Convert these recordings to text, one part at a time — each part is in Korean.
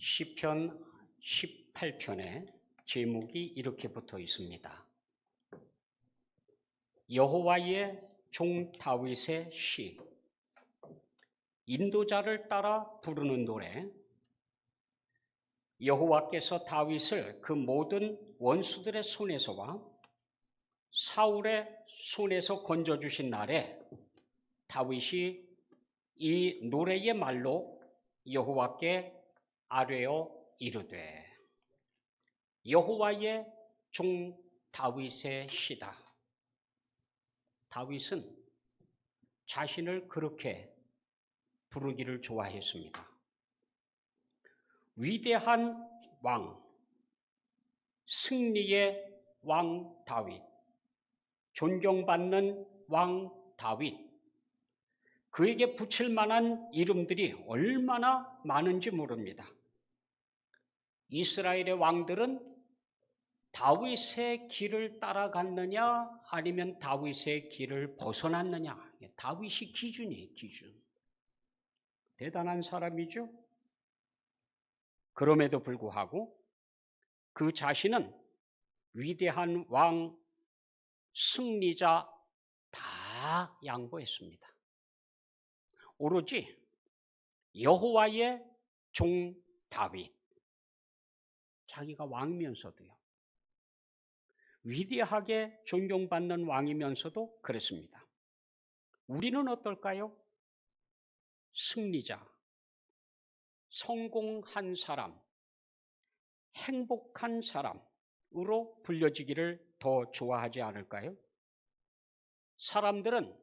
시편 18편에 제목이 이렇게 붙어 있습니다. 여호와의 종 다윗의 시, 인도자를 따라 부르는 노래. 여호와께서 다윗을 그 모든 원수들의 손에서와 사울의 손에서 건져주신 날에 다윗이 이 노래의 말로 여호와께 아뢰어 이르되, 여호와의 종 다윗의 시다. 다윗은 자신을 그렇게 부르기를 좋아했습니다. 위대한 왕, 승리의 왕 다윗, 존경받는 왕 다윗, 그에게 붙일 만한 이름들이 얼마나 많은지 모릅니다. 이스라엘의 왕들은 다윗의 길을 따라갔느냐 아니면 다윗의 길을 벗어났느냐, 다윗이 기준이에요. 기준. 대단한 사람이죠. 그럼에도 불구하고 그 자신은 위대한 왕, 승리자 다 양보했습니다. 오로지 여호와의 종 다윗, 자기가 왕이면서도요, 위대하게 존경받는 왕이면서도 그랬습니다. 우리는 어떨까요? 승리자, 성공한 사람, 행복한 사람으로 불려지기를 더 좋아하지 않을까요? 사람들은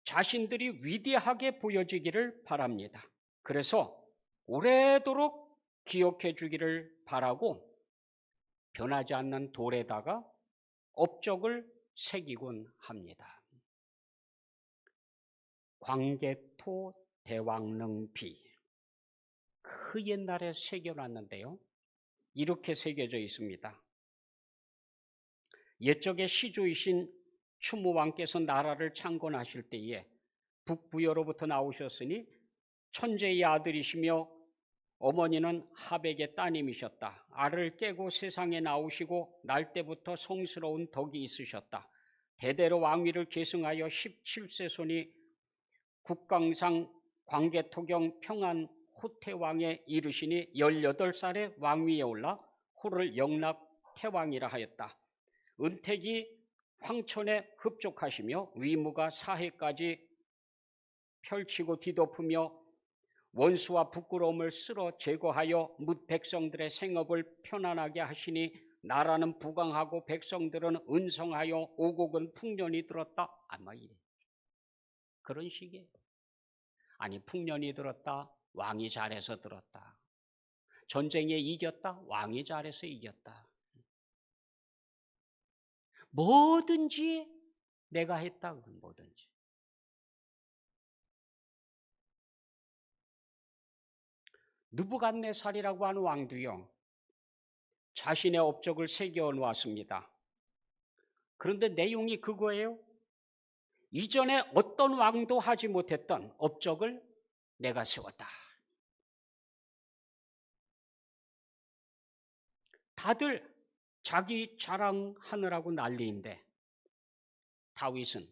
자신들이 위대하게 보여지기를 바랍니다. 그래서 오래도록 기억해 주기를 바라고 변하지 않는 돌에다가 업적을 새기곤 합니다. 광개토 대왕릉비, 그 옛날에 새겨놨는데요, 이렇게 새겨져 있습니다. 옛적의 시조이신 추무왕께서 나라를 창건하실 때에 북부여로부터 나오셨으니 천재의 아들이시며 어머니는 하백의 따님이셨다. 알을 깨고 세상에 나오시고 날 때부터 성스러운 덕이 있으셨다. 대대로 왕위를 계승하여 17세 손이 국강상 광개토경 평안 호태왕에 이르시니 18살에 왕위에 올라 호를 영락 태왕이라 하였다. 은택이 황천에 흡족하시며 위무가 사해까지 펼치고 뒤덮으며 원수와 부끄러움을 쓸어 제거하여 뭇 백성들의 생업을 편안하게 하시니 나라는 부강하고 백성들은 은성하여 오곡은 풍년이 들었다. 아마 이래. 그런 식이에요. 아니, 풍년이 들었다, 왕이 잘해서 들었다, 전쟁에 이겼다, 왕이 잘해서 이겼다, 뭐든지 내가 했다, 뭐든지. 느부갓네살이라고 하는 왕도요, 자신의 업적을 새겨 놓았습니다. 그런데 내용이 그거예요. 이전에 어떤 왕도 하지 못했던 업적을 내가 세웠다. 다들 자기 자랑하느라고 난리인데, 다윗은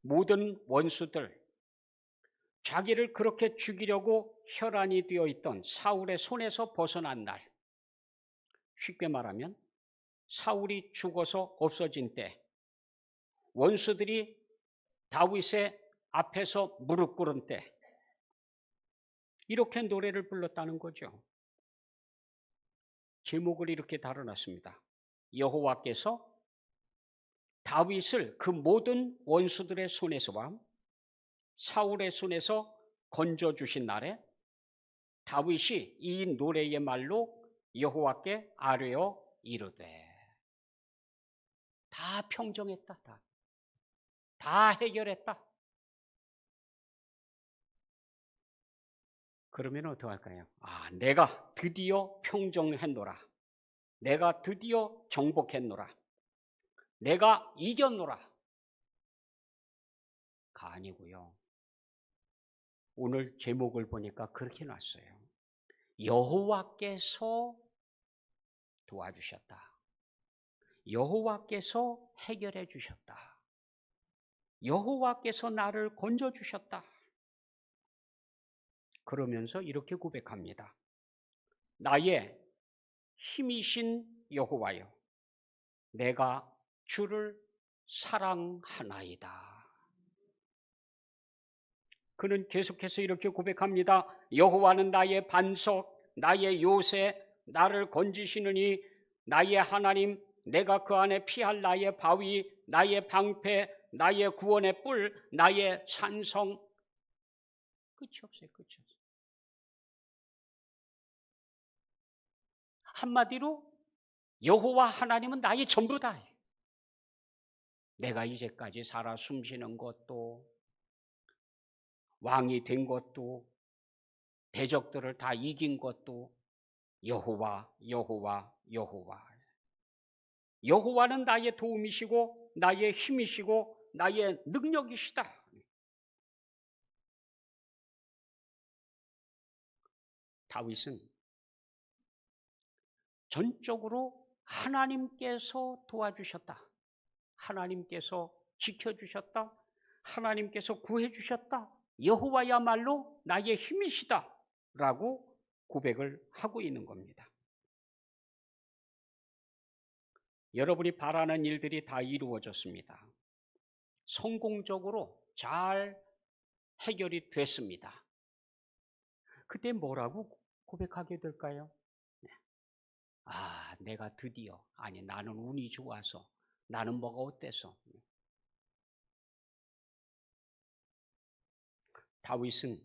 모든 원수들, 자기를 그렇게 죽이려고 혈안이 되어 있던 사울의 손에서 벗어난 날, 쉽게 말하면 사울이 죽어서 없어진 때, 원수들이 다윗의 앞에서 무릎 꿇은 때, 이렇게 노래를 불렀다는 거죠. 제목을 이렇게 달아놨습니다. 여호와께서 다윗을 그 모든 원수들의 손에서와 사울의 손에서 건져주신 날에 다윗이 이 노래의 말로 여호와께 아뢰어 이르되, 다 평정했다, 다 해결했다. 그러면 어떡할까요? 내가 드디어 평정했노라, 내가 드디어 정복했노라, 내가 이겼노라 가 아니고요, 오늘 제목을 보니까 그렇게 놨어요. 여호와께서 도와주셨다. 여호와께서 해결해 주셨다. 여호와께서 나를 건져주셨다. 그러면서 이렇게 고백합니다. 나의 힘이신 여호와여, 내가 주를 사랑하나이다. 그는 계속해서 이렇게 고백합니다. 여호와는 나의 반석, 나의 요새, 나를 건지시느니 나의 하나님, 내가 그 안에 피할 나의 바위, 나의 방패, 나의 구원의 뿔, 나의 산성. 끝이 없어요. 끝이 없어요. 한마디로 여호와 하나님은 나의 전부다. 내가 이제까지 살아 숨쉬는 것도, 왕이 된 것도, 대적들을 다 이긴 것도 여호와, 여호와, 여호와. 여호와는 나의 도움이시고 나의 힘이시고 나의 능력이시다. 다윗은 전적으로 하나님께서 도와주셨다. 하나님께서 지켜주셨다. 하나님께서 구해주셨다. 여호와야말로 나의 힘이시다. 라고 고백을 하고 있는 겁니다. 여러분이 바라는 일들이 다 이루어졌습니다. 성공적으로 잘 해결이 됐습니다. 그때 뭐라고 고백하게 될까요? 내가 드디어, 나는 운이 좋아서, 나는 뭐가 어때서. 다윗은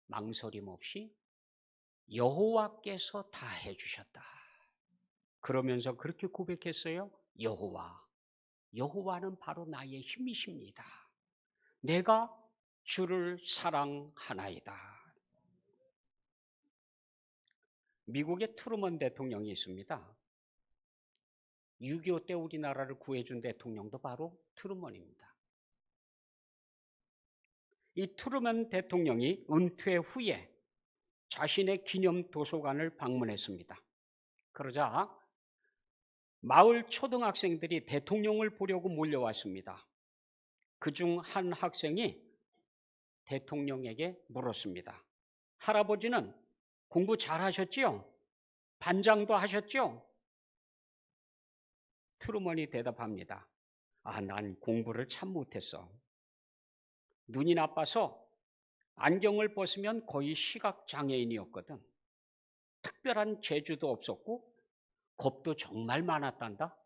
망설임 없이 여호와께서 다 해주셨다. 그러면서 그렇게 고백했어요. 여호와는 바로 나의 힘이십니다. 내가 주를 사랑하나이다. 미국의 트루먼 대통령이 있습니다. 6.25 때 우리나라를 구해준 대통령도 바로 트루먼입니다. 이 트루먼 대통령이 은퇴 후에 자신의 기념 도서관을 방문했습니다. 그러자 마을 초등학생들이 대통령을 보려고 몰려왔습니다. 그중 한 학생이 대통령에게 물었습니다. 할아버지는 공부 잘하셨지요? 반장도 하셨죠? 트루먼이 대답합니다. 난 공부를 참 못했어. 눈이 나빠서 안경을 벗으면 거의 시각장애인이었거든. 특별한 재주도 없었고 겁도 정말 많았단다.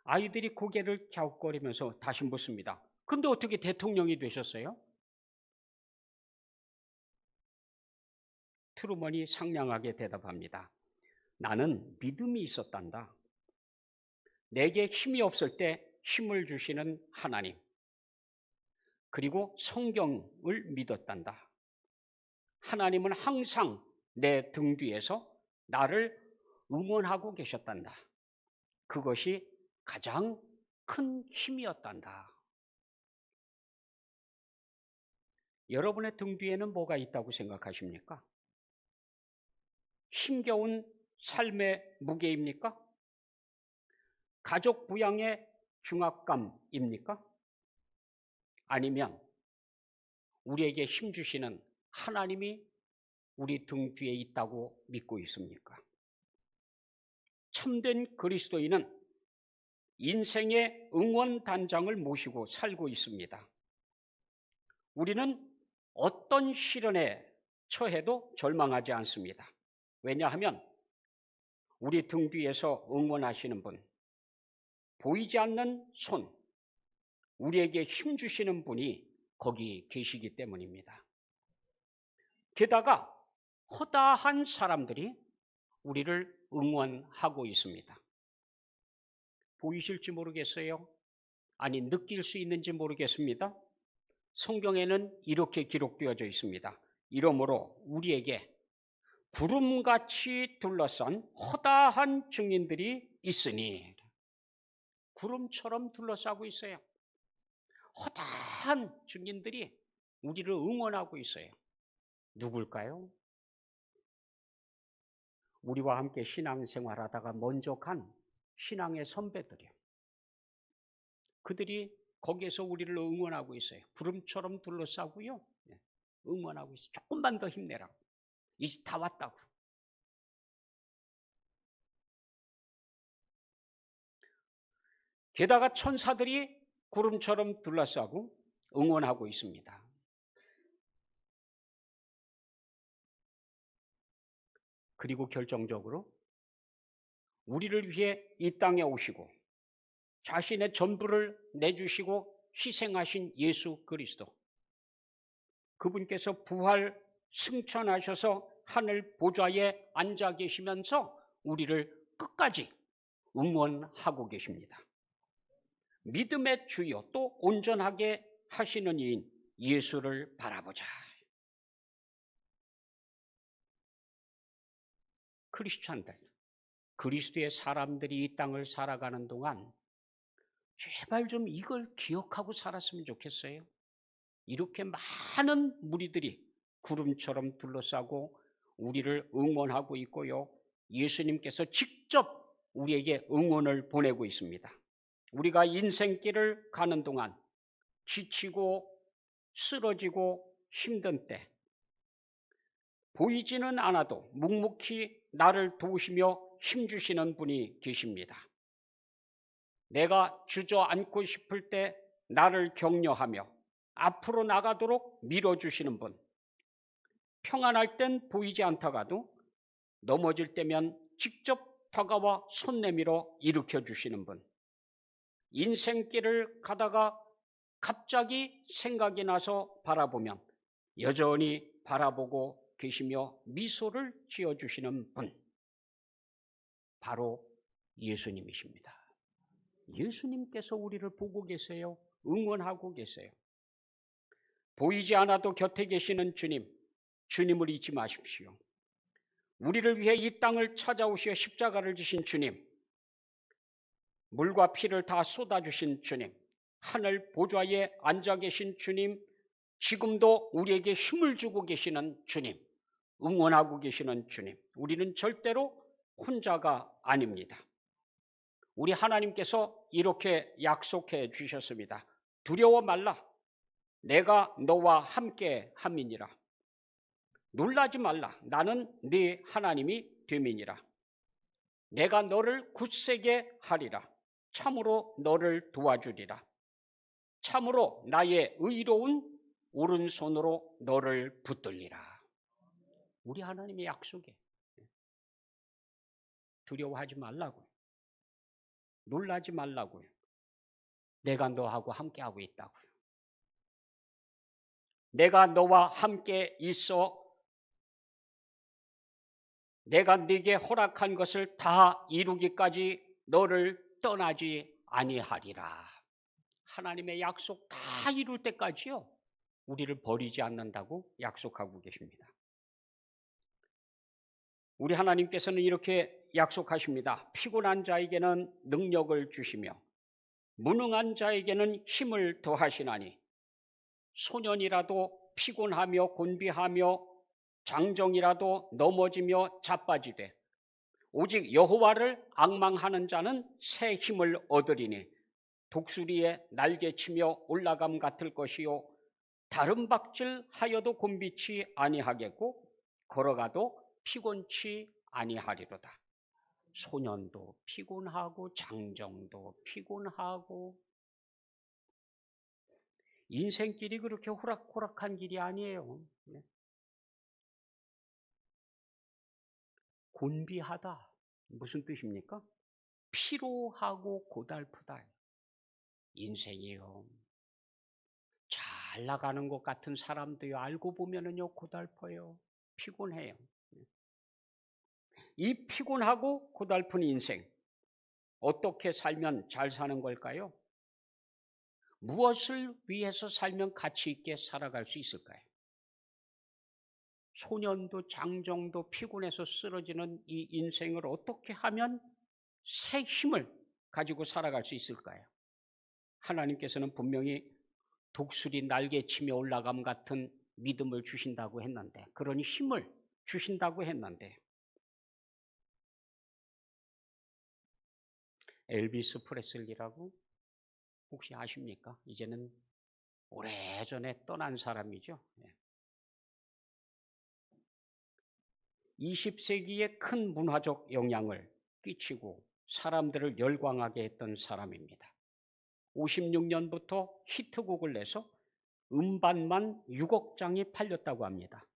아이들이 고개를 갸웃거리면서 다시 묻습니다. 근데 어떻게 대통령이 되셨어요? 트루먼이 상냥하게 대답합니다. 나는 믿음이 있었단다. 내게 힘이 없을 때 힘을 주시는 하나님, 그리고 성경을 믿었단다. 하나님은 항상 내 등 뒤에서 나를 응원하고 계셨단다. 그것이 가장 큰 힘이었단다. 여러분의 등 뒤에는 뭐가 있다고 생각하십니까? 힘겨운 삶의 무게입니까? 가족 부양의 중압감입니까? 아니면 우리에게 힘 주시는 하나님이 우리 등 뒤에 있다고 믿고 있습니까? 참된 그리스도인은 인생의 응원단장을 모시고 살고 있습니다. 우리는 어떤 시련에 처해도 절망하지 않습니다. 왜냐하면 우리 등 뒤에서 응원하시는 분, 보이지 않는 손, 우리에게 힘 주시는 분이 거기 계시기 때문입니다. 게다가 허다한 사람들이 우리를 응원하고 있습니다. 보이실지 모르겠어요. 느낄 수 있는지 모르겠습니다. 성경에는 이렇게 기록되어져 있습니다. 이러므로 우리에게 구름같이 둘러싼 허다한 증인들이 있으니, 구름처럼 둘러싸고 있어요. 귀한 증인들이 우리를 응원하고 있어요. 누굴까요? 우리와 함께 신앙생활하다가 먼저 간 신앙의 선배들이요. 그들이 거기에서 우리를 응원하고 있어요. 구름처럼 둘러싸고요. 응원하고 있어요. 조금만 더 힘내라고. 이제 다 왔다고. 게다가 천사들이 구름처럼 둘러싸고 응원하고 있습니다. 그리고 결정적으로 우리를 위해 이 땅에 오시고 자신의 전부를 내주시고 희생하신 예수 그리스도, 그분께서 부활 승천하셔서 하늘 보좌에 앉아 계시면서 우리를 끝까지 응원하고 계십니다. 믿음의 주여 또 온전하게 하시는 이인 예수를 바라보자. 크리스찬들, 그리스도의 사람들이 이 땅을 살아가는 동안 제발 좀 이걸 기억하고 살았으면 좋겠어요. 이렇게 많은 무리들이 구름처럼 둘러싸고 우리를 응원하고 있고요. 예수님께서 직접 우리에게 응원을 보내고 있습니다. 우리가 인생길을 가는 동안 지치고 쓰러지고 힘든 때 보이지는 않아도 묵묵히 나를 도우시며 힘주시는 분이 계십니다. 내가 주저앉고 싶을 때 나를 격려하며 앞으로 나가도록 밀어주시는 분, 평안할 땐 보이지 않다가도 넘어질 때면 직접 다가와 손 내밀어 일으켜 주시는 분, 인생길을 가다가 갑자기 생각이 나서 바라보면 여전히 바라보고 계시며 미소를 지어주시는 분, 바로 예수님이십니다. 예수님께서 우리를 보고 계세요. 응원하고 계세요. 보이지 않아도 곁에 계시는 주님, 주님을 잊지 마십시오. 우리를 위해 이 땅을 찾아오시어 십자가를 지신 주님, 물과 피를 다 쏟아주신 주님, 하늘 보좌에 앉아 계신 주님, 지금도 우리에게 힘을 주고 계시는 주님, 응원하고 계시는 주님, 우리는 절대로 혼자가 아닙니다. 우리 하나님께서 이렇게 약속해 주셨습니다. 두려워 말라. 내가 너와 함께 함이니라. 놀라지 말라. 나는 네 하나님이 됨이니라. 내가 너를 굳세게 하리라. 참으로 너를 도와주리라. 참으로 나의 의로운 오른손으로 너를 붙들리라. 우리 하나님의 약속에 두려워하지 말라고요. 놀라지 말라고요. 내가 너하고 함께하고 있다고요. 내가 너와 함께 있어 내가 네게 허락한 것을 다 이루기까지 너를 떠나지 아니하리라. 하나님의 약속 다 이룰 때까지요, 우리를 버리지 않는다고 약속하고 계십니다. 우리 하나님께서는 이렇게 약속하십니다. 피곤한 자에게는 능력을 주시며 무능한 자에게는 힘을 더하시나니 소년이라도 피곤하며 곤비하며 장정이라도 넘어지며 자빠지되 오직 여호와를 앙망하는 자는 새 힘을 얻으리니 독수리의 날개치며 올라감 같을 것이요 다른 박질하여도 곤비치 아니하겠고 걸어가도 피곤치 아니하리로다. 소년도 피곤하고 장정도 피곤하고 인생길이 그렇게 호락호락한 길이 아니에요. 곤비하다 무슨 뜻입니까? 피로하고 고달프다. 인생이요, 잘 나가는 것 같은 사람도요, 알고 보면은요 고달퍼요. 피곤해요. 이 피곤하고 고달픈 인생, 어떻게 살면 잘 사는 걸까요? 무엇을 위해서 살면 가치 있게 살아갈 수 있을까요? 소년도 장정도 피곤해서 쓰러지는 이 인생을 어떻게 하면 새 힘을 가지고 살아갈 수 있을까요? 하나님께서는 분명히 독수리 날개치며 올라감 같은 믿음을 주신다고 했는데, 그런 힘을 주신다고 했는데, 엘비스 프레슬리라고 혹시 아십니까? 이제는 오래전에 떠난 사람이죠. 20세기에 큰 문화적 영향을 끼치고 사람들을 열광하게 했던 사람입니다. 56년부터 히트곡을 내서 음반만 6억 장이 팔렸다고 합니다.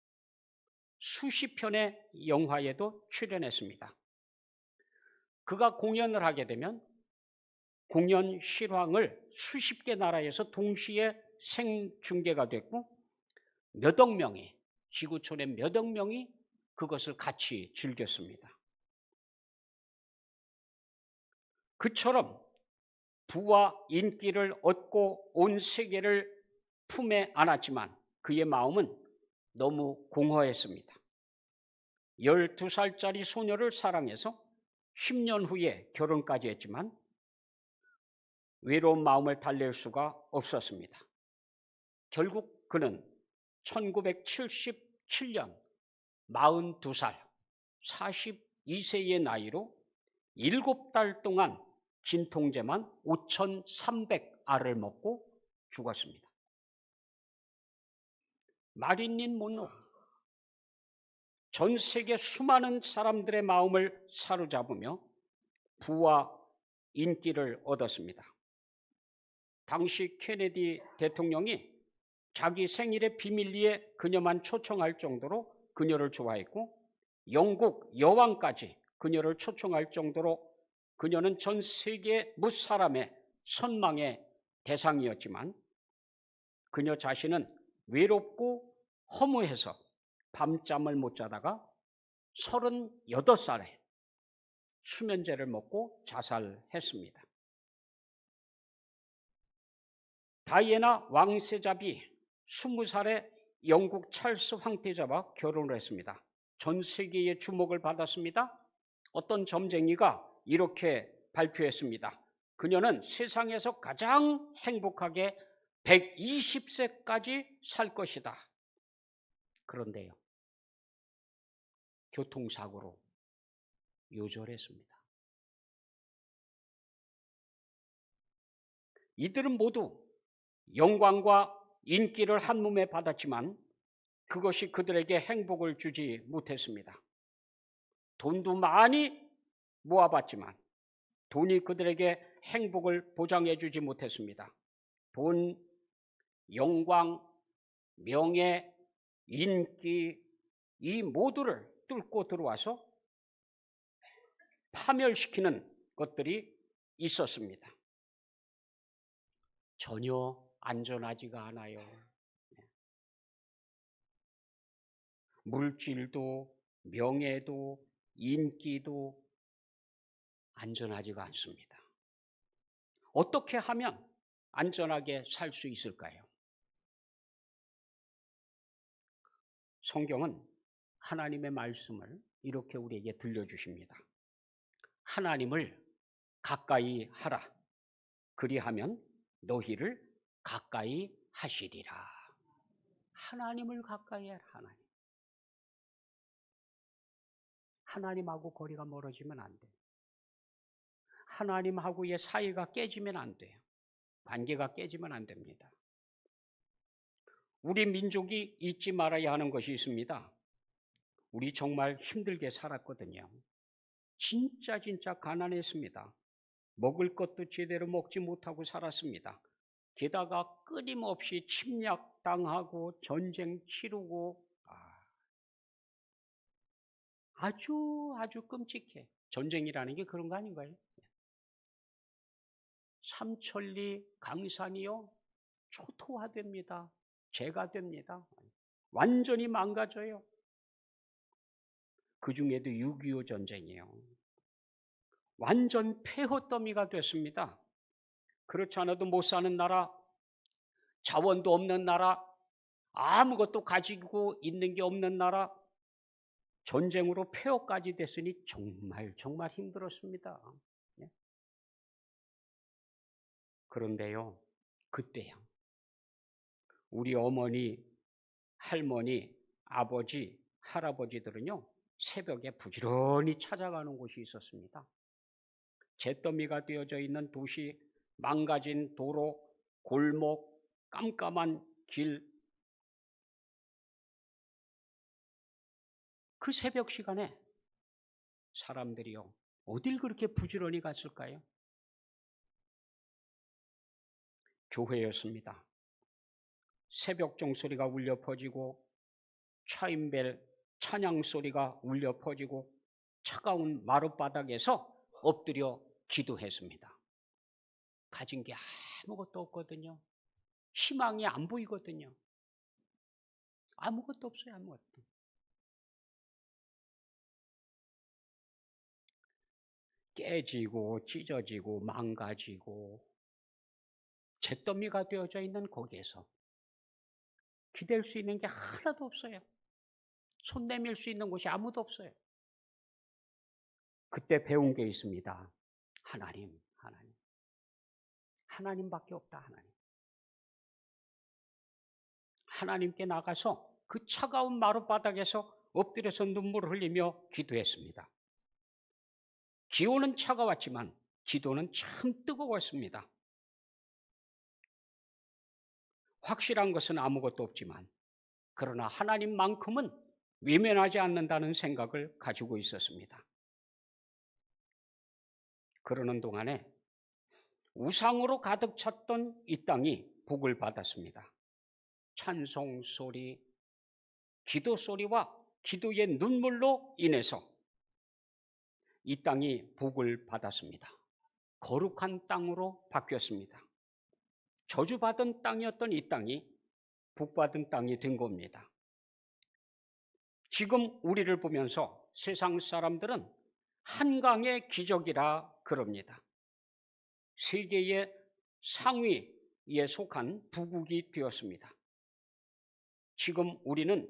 수십 편의 영화에도 출연했습니다. 그가 공연을 하게 되면 공연 실황을 수십 개 나라에서 동시에 생중계가 됐고 몇억 명이, 지구촌의 몇억 명이 그것을 같이 즐겼습니다. 그처럼 부와 인기를 얻고 온 세계를 품에 안았지만 그의 마음은 너무 공허했습니다. 12살짜리 소녀를 사랑해서 10년 후에 결혼까지 했지만 외로운 마음을 달랠 수가 없었습니다. 결국 그는 1977년 42살, 42세의 나이로 7달 동안 진통제만 5,300알을 먹고 죽었습니다. 마릴린 monroe, 전 세계 수많은 사람들의 마음을 사로잡으며 부와 인기를 얻었습니다. 당시 케네디 대통령이 자기 생일에 비밀리에 그녀만 초청할 정도로 그녀를 좋아했고 영국 여왕까지 그녀를 초청할 정도로 그녀는 전 세계 몇 사람의 선망의 대상이었지만 그녀 자신은 외롭고 허무해서 밤잠을 못 자다가 38살에 수면제를 먹고 자살했습니다. 다이애나 왕세자비 20살에 영국 찰스 황태자와 결혼을 했습니다. 전 세계의 주목을 받았습니다. 어떤 점쟁이가 이렇게 발표했습니다. 그녀는 세상에서 가장 행복하게 120세까지 살 것이다. 그런데요, 교통사고로 요절했습니다. 이들은 모두 영광과 인기를 한 몸에 받았지만 그것이 그들에게 행복을 주지 못했습니다. 돈도 많이 모아봤지만 돈이 그들에게 행복을 보장해 주지 못했습니다. 돈, 영광, 명예, 인기, 이 모두를 뚫고 들어와서 파멸시키는 것들이 있었습니다. 전혀 안전하지가 않아요. 물질도 명예도 인기도 안전하지가 않습니다. 어떻게 하면 안전하게 살 수 있을까요? 성경은 하나님의 말씀을 이렇게 우리에게 들려주십니다. 하나님을 가까이 하라. 그리하면 너희를 가까이 하시리라. 하나님을 가까이 하라. 하나님하고 거리가 멀어지면 안 돼요. 하나님하고의 사이가 깨지면 안 돼요. 관계가 깨지면 안 됩니다. 우리 민족이 잊지 말아야 하는 것이 있습니다. 우리 정말 힘들게 살았거든요. 진짜 가난했습니다. 먹을 것도 제대로 먹지 못하고 살았습니다. 게다가 끊임없이 침략당하고 전쟁 치르고 아주 끔찍해. 전쟁이라는 게 그런 거 아닌가요? 삼천리 강산이요 초토화됩니다. 재가 됩니다. 완전히 망가져요. 그 중에도 6.25 전쟁이에요. 완전 폐허 더미가 됐습니다. 그렇지 않아도 못 사는 나라, 자원도 없는 나라, 아무것도 가지고 있는 게 없는 나라, 전쟁으로 폐허까지 됐으니 정말 힘들었습니다. 그런데요, 그때요, 우리 어머니, 할머니, 아버지, 할아버지들은요, 새벽에 부지런히 찾아가는 곳이 있었습니다. 잿더미가 되어져 있는 도시, 망가진 도로, 골목, 깜깜한 길. 그 새벽 시간에 사람들이요, 어딜 그렇게 부지런히 갔을까요? 교회였습니다. 새벽 종소리가 울려 퍼지고 차임벨 찬양 소리가 울려 퍼지고 차가운 마룻바닥에서 엎드려 기도했습니다. 가진 게 아무것도 없거든요. 희망이 안 보이거든요. 아무것도 없어요. 아무것도. 깨지고 찢어지고 망가지고 잿더미가 되어져 있는 거기에서 기댈 수 있는 게 하나도 없어요. 손 내밀 수 있는 곳이 아무도 없어요. 그때 배운 게 있습니다. 하나님, 하나님. 하나님밖에 없다, 하나님. 하나님께 나가서 그 차가운 마룻바닥에서 엎드려서 눈물을 흘리며 기도했습니다. 기온은 차가웠지만 기도는 참 뜨거웠습니다. 확실한 것은 아무것도 없지만 그러나 하나님만큼은 외면하지 않는다는 생각을 가지고 있었습니다. 그러는 동안에 우상으로 가득 찼던 이 땅이 복을 받았습니다. 찬송 소리, 기도 소리와 기도의 눈물로 인해서 이 땅이 복을 받았습니다. 거룩한 땅으로 바뀌었습니다. 저주받은 땅이었던 이 땅이 복받은 땅이 된 겁니다. 지금 우리를 보면서 세상 사람들은 한강의 기적이라 그럽니다. 세계의 상위에 속한 부국이 되었습니다. 지금 우리는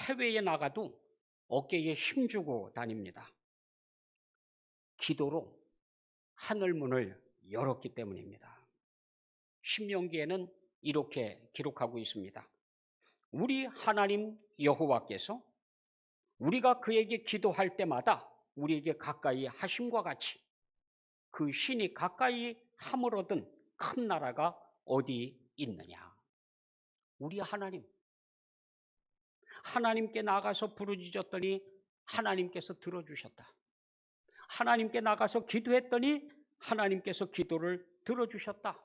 해외에 나가도 어깨에 힘주고 다닙니다. 기도로 하늘문을 열었기 때문입니다. 신명기에는 이렇게 기록하고 있습니다. 우리 하나님 여호와께서 우리가 그에게 기도할 때마다 우리에게 가까이 하심과 같이 그 신이 가까이 함을 얻은 큰 나라가 어디 있느냐. 우리 하나님께 나가서 부르짖었더니 하나님께서 들어주셨다. 하나님께 나가서 기도했더니 하나님께서 기도를 들어주셨다.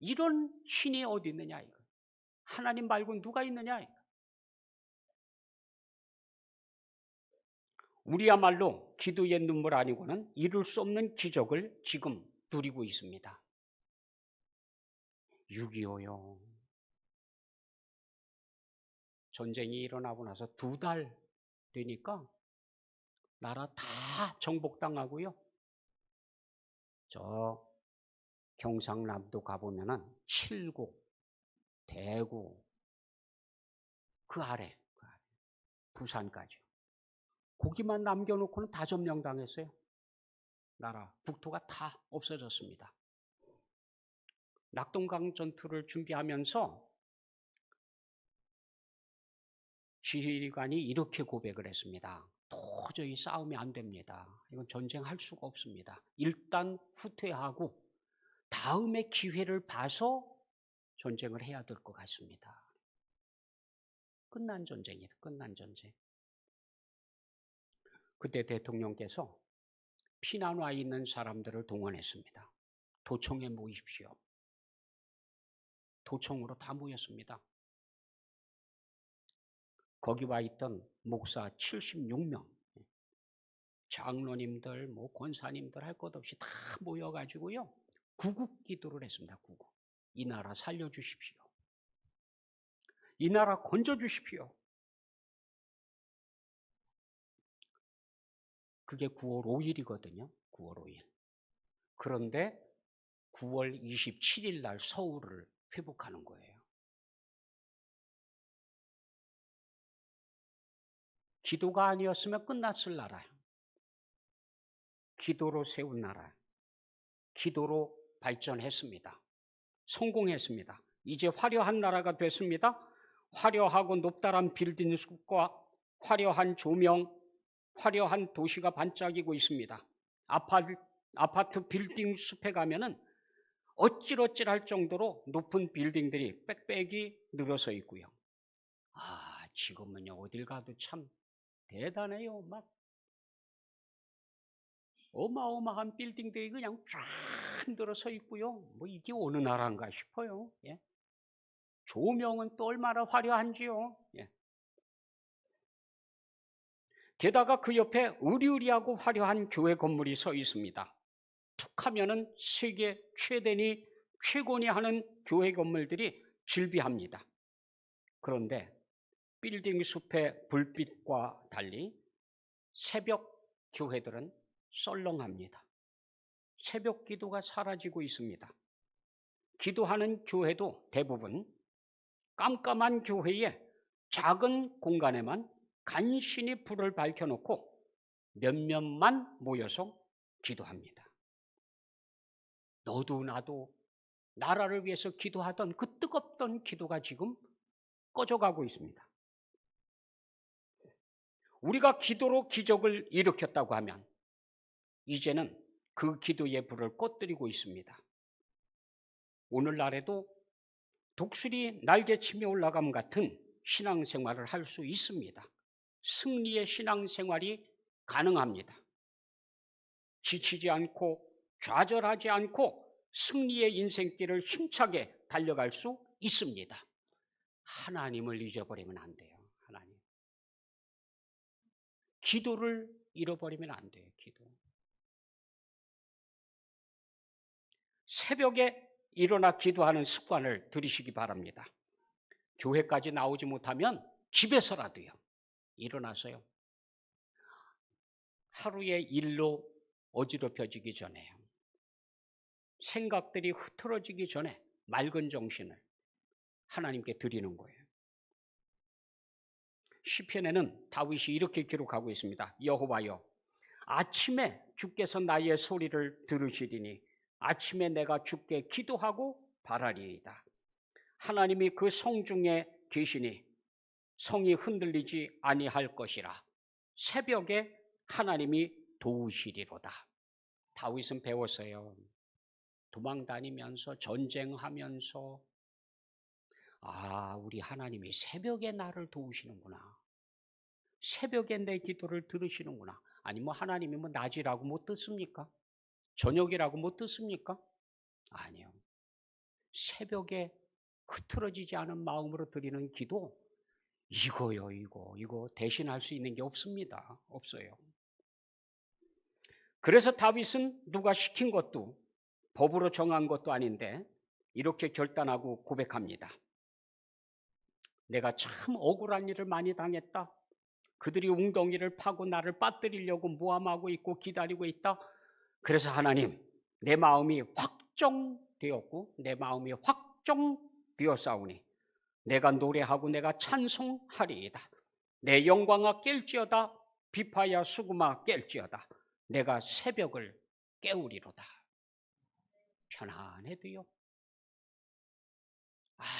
이런 신이 어디 있느냐 이거. 하나님 말고 누가 있느냐 이거. 우리야말로 기도의 눈물 아니고는 이룰 수 없는 기적을 지금 누리고 있습니다. 6.25요. 전쟁이 일어나고 나서 2달 되니까 나라 다 정복당하고요. 저 경상남도 가보면은 칠곡, 대구, 그 아래 부산까지. 거기만 남겨놓고는 다 점령당했어요. 나라, 국토가 다 없어졌습니다. 낙동강 전투를 준비하면서 지휘관이 이렇게 고백을 했습니다. 도저히 싸움이 안 됩니다. 이건 전쟁할 수가 없습니다. 일단 후퇴하고 다음에 기회를 봐서 전쟁을 해야 될 것 같습니다. 끝난 전쟁이다. 끝난 전쟁. 그때 대통령께서 피난 와 있는 사람들을 동원했습니다. 도청에 모이십시오. 도청으로 다 모였습니다. 거기 와 있던 목사 76명, 장로님들, 권사님들 할 것 없이 다 모여가지고요. 구국 기도를 했습니다. 구국. 이 나라 살려주십시오. 이 나라 건져주십시오. 그게 9월 5일이거든요. 9월 5일. 그런데 9월 27일 날 서울을 회복하는 거예요. 기도가 아니었으면 끝났을 나라예요. 기도로 세운 나라. 기도로 발전했습니다. 성공했습니다. 이제 화려한 나라가 됐습니다. 화려하고 높다란 빌딩 숲과 화려한 조명, 화려한 도시가 반짝이고 있습니다. 아파트 빌딩 숲에 가면은 어찔어찔할 정도로 높은 빌딩들이 빽빽이 늘어서 있고요. 지금은요, 어딜 가도 참 대단해요. 막 어마어마한 빌딩들이 그냥 쫙 늘어서 있고요. 뭐 이게 어느 나라인가 싶어요. 예. 조명은 또 얼마나 화려한지요. 예. 게다가 그 옆에 으리으리하고 화려한 교회 건물이 서 있습니다. 툭 하면은 세계 최대니 최고니 하는 교회 건물들이 질비합니다. 그런데 빌딩 숲의 불빛과 달리 새벽 교회들은 썰렁합니다. 새벽 기도가 사라지고 있습니다. 기도하는 교회도 대부분 깜깜한 교회의 작은 공간에만 간신히 불을 밝혀놓고 몇몇만 모여서 기도합니다. 너도 나도 나라를 위해서 기도하던 그 뜨겁던 기도가 지금 꺼져가고 있습니다. 우리가 기도로 기적을 일으켰다고 하면 이제는 그 기도의 불을 꺼뜨리고 있습니다. 오늘날에도 독수리 날개치며 올라감 같은 신앙생활을 할 수 있습니다. 승리의 신앙생활이 가능합니다. 지치지 않고 좌절하지 않고 승리의 인생길을 힘차게 달려갈 수 있습니다. 하나님을 잊어버리면 안 돼요. 하나님. 기도를 잃어버리면 안 돼요. 기도. 새벽에 일어나 기도하는 습관을 들이시기 바랍니다. 교회까지 나오지 못하면 집에서라도요. 일어나서요. 하루의 일로 어지럽혀지기 전에요. 생각들이 흐트러지기 전에 맑은 정신을 하나님께 드리는 거예요. 시편에는 다윗이 이렇게 기록하고 있습니다. 여호와여, 아침에 주께서 나의 소리를 들으시리니 아침에 내가 주께 기도하고 바라리이다. 하나님이 그 성중에 계시니 성이 흔들리지 아니할 것이라. 새벽에 하나님이 도우시리로다. 다윗은 배웠어요. 도망다니면서 전쟁하면서 우리 하나님이 새벽에 나를 도우시는구나. 새벽에 내 기도를 들으시는구나. 아니 하나님이 낮이라고 못 듣습니까? 저녁이라고 못 듣습니까? 아니요. 새벽에 흐트러지지 않은 마음으로 드리는 기도, 이거요. 이거 대신할 수 있는 게 없습니다. 없어요. 그래서 다윗은 누가 시킨 것도 법으로 정한 것도 아닌데 이렇게 결단하고 고백합니다. 내가 참 억울한 일을 많이 당했다. 그들이 웅덩이를 파고 나를 빠뜨리려고 모함하고 있고 기다리고 있다. 그래서 하나님, 내 마음이 확정되었고 내 마음이 확정되었사오니 내가 노래하고 내가 찬송하리이다. 내 영광아 깰지어다. 비파야 수구마 깰지어다. 내가 새벽을 깨우리로다. 편안해도요.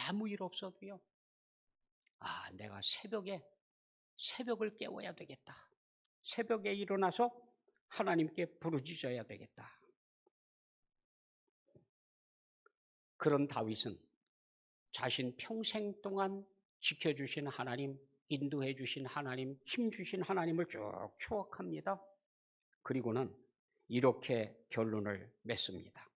아무 일 없어도요. 내가 새벽을 깨워야 되겠다. 새벽에 일어나서 하나님께 부르짖어야 되겠다. 그런 다윗은 자신 평생 동안 지켜주신 하나님, 인도해 주신 하나님, 힘주신 하나님을 쭉 추억합니다. 그리고는 이렇게 결론을 맺습니다.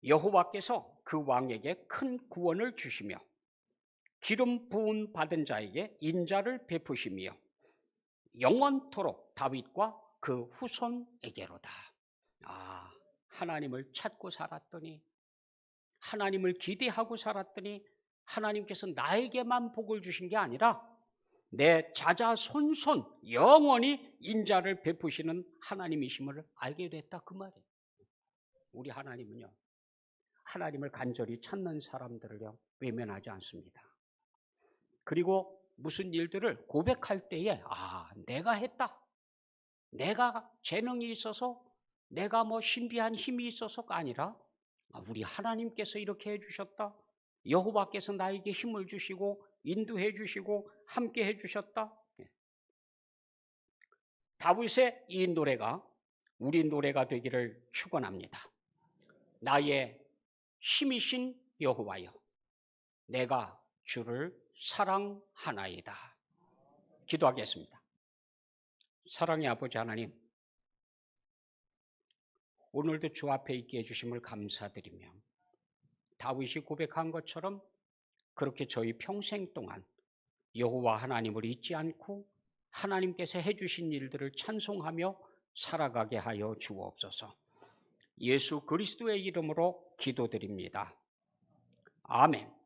여호와께서 그 왕에게 큰 구원을 주시며 기름 부음 받은 자에게 인자를 베푸시며 영원토록 다윗과 그 후손에게로다. 하나님을 찾고 살았더니, 하나님을 기대하고 살았더니 하나님께서 나에게만 복을 주신 게 아니라 내 자자손손 영원히 인자를 베푸시는 하나님이심을 알게 됐다, 그 말이에요. 우리 하나님은요, 하나님을 간절히 찾는 사람들을요 외면하지 않습니다. 그리고 무슨 일들을 고백할 때에 내가 했다, 내가 재능이 있어서, 내가 신비한 힘이 있어서가 아니라 우리 하나님께서 이렇게 해주셨다, 여호와께서 나에게 힘을 주시고 인도해 주시고 함께 해 주셨다. 다윗의 이 노래가 우리 노래가 되기를 축원합니다. 나의 힘이신 여호와여, 내가 주를 사랑하나이다. 기도하겠습니다. 사랑의 아버지 하나님, 오늘도 주 앞에 있게 해주심을 감사드리며 다윗이 고백한 것처럼 그렇게 저희 평생 동안 여호와 하나님을 잊지 않고 하나님께서 해주신 일들을 찬송하며 살아가게 하여 주옵소서. 예수 그리스도의 이름으로 기도드립니다. 아멘.